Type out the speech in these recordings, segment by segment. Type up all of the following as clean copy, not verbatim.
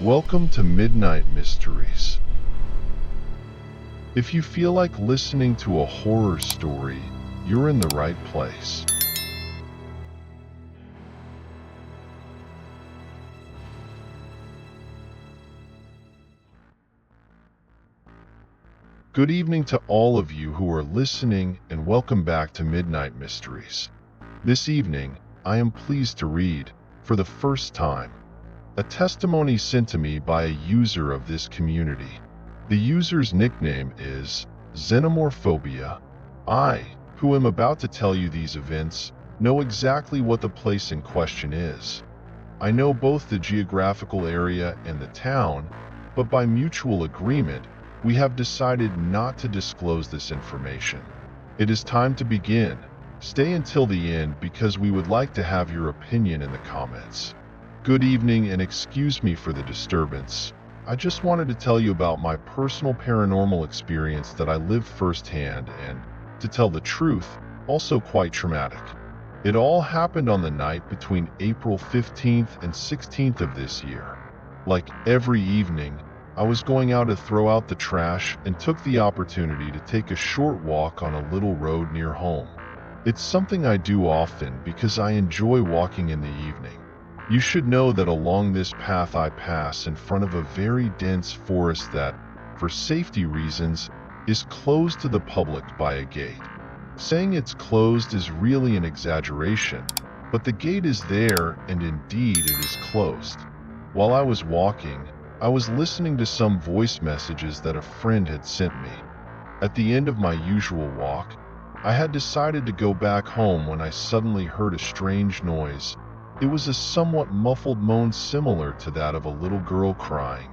Welcome to Midnight Mysteries. If you feel like listening to a horror story, you're in the right place. Good evening to all of you who are listening, and welcome back to Midnight Mysteries. This evening, I am pleased to read, for the first time, a testimony sent to me by a user of this community. The user's nickname is Xenomorphobia. I, who am about to tell you these events, know exactly what the place in question is. I know both the geographical area and the town, but by mutual agreement, we have decided not to disclose this information. It is time to begin. Stay until the end because we would like to have your opinion in the comments. Good evening and excuse me for the disturbance. I just wanted to tell you about my personal paranormal experience that I lived firsthand and, to tell the truth, also quite traumatic. It all happened on the night between April 15th and 16th of this year. Like every evening, I was going out to throw out the trash and took the opportunity to take a short walk on a little road near home. It's something I do often because I enjoy walking in the evening. You should know that along this path I pass in front of a very dense forest that, for safety reasons, is closed to the public by a gate. Saying it's closed is really an exaggeration, but the gate is there and indeed it is closed. While I was walking, I was listening to some voice messages that a friend had sent me. At the end of my usual walk, I had decided to go back home when I suddenly heard a strange noise. It was a somewhat muffled moan similar to that of a little girl crying.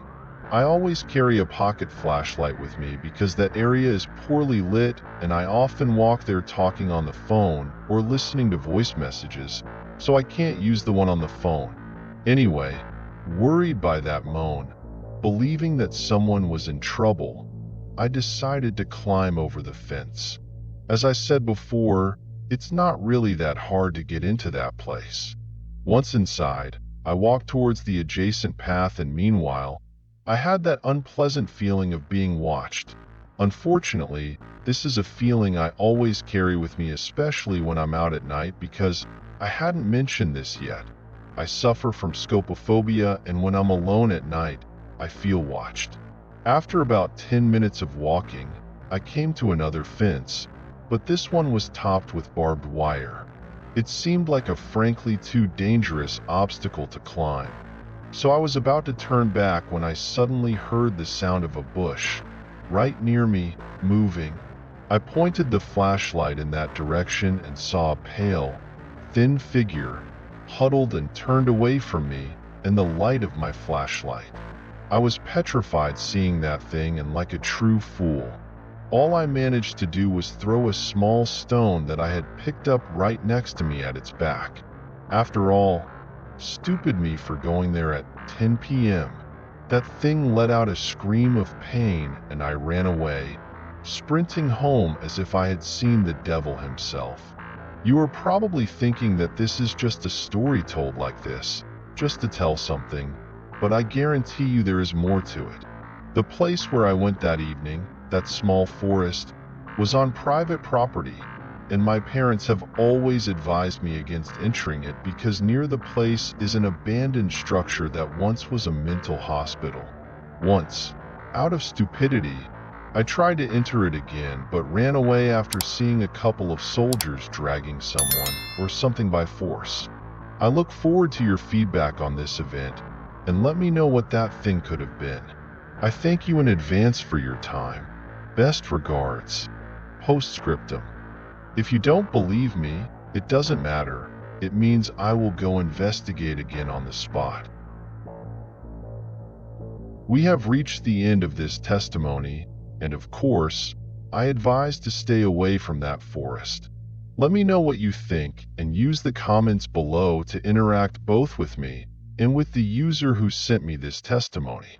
I always carry a pocket flashlight with me because that area is poorly lit and I often walk there talking on the phone or listening to voice messages, so I can't use the one on the phone. Anyway, worried by that moan, believing that someone was in trouble, I decided to climb over the fence. As I said before, it's not really that hard to get into that place. Once inside, I walked towards the adjacent path and meanwhile, I had that unpleasant feeling of being watched. Unfortunately, this is a feeling I always carry with me, especially when I'm out at night, because I hadn't mentioned this yet. I suffer from scopophobia, and when I'm alone at night, I feel watched. After about 10 minutes of walking, I came to another fence, but this one was topped with barbed wire. It seemed like a frankly too dangerous obstacle to climb. So I was about to turn back when I suddenly heard the sound of a bush, right near me, moving. I pointed the flashlight in that direction and saw a pale, thin figure, huddled and turned away from me in the light of my flashlight. I was petrified seeing that thing, and like a true fool, all I managed to do was throw a small stone that I had picked up right next to me at its back. After all, stupid me for going there at 10 p.m. That thing let out a scream of pain and I ran away, sprinting home as if I had seen the devil himself. You are probably thinking that this is just a story told like this, just to tell something, but I guarantee you there is more to it. The place where I went that evening, that small forest, was on private property, and my parents have always advised me against entering it because near the place is an abandoned structure that once was a mental hospital. Once, out of stupidity, I tried to enter it again but ran away after seeing a couple of soldiers dragging someone or something by force. I look forward to your feedback on this event, and let me know what that thing could have been. I thank you in advance for your time. Best regards. Postscriptum. If you don't believe me, it doesn't matter. It means I will go investigate again on the spot. We have reached the end of this testimony, and of course, I advise to stay away from that forest. Let me know what you think and use the comments below to interact both with me and with the user who sent me this testimony.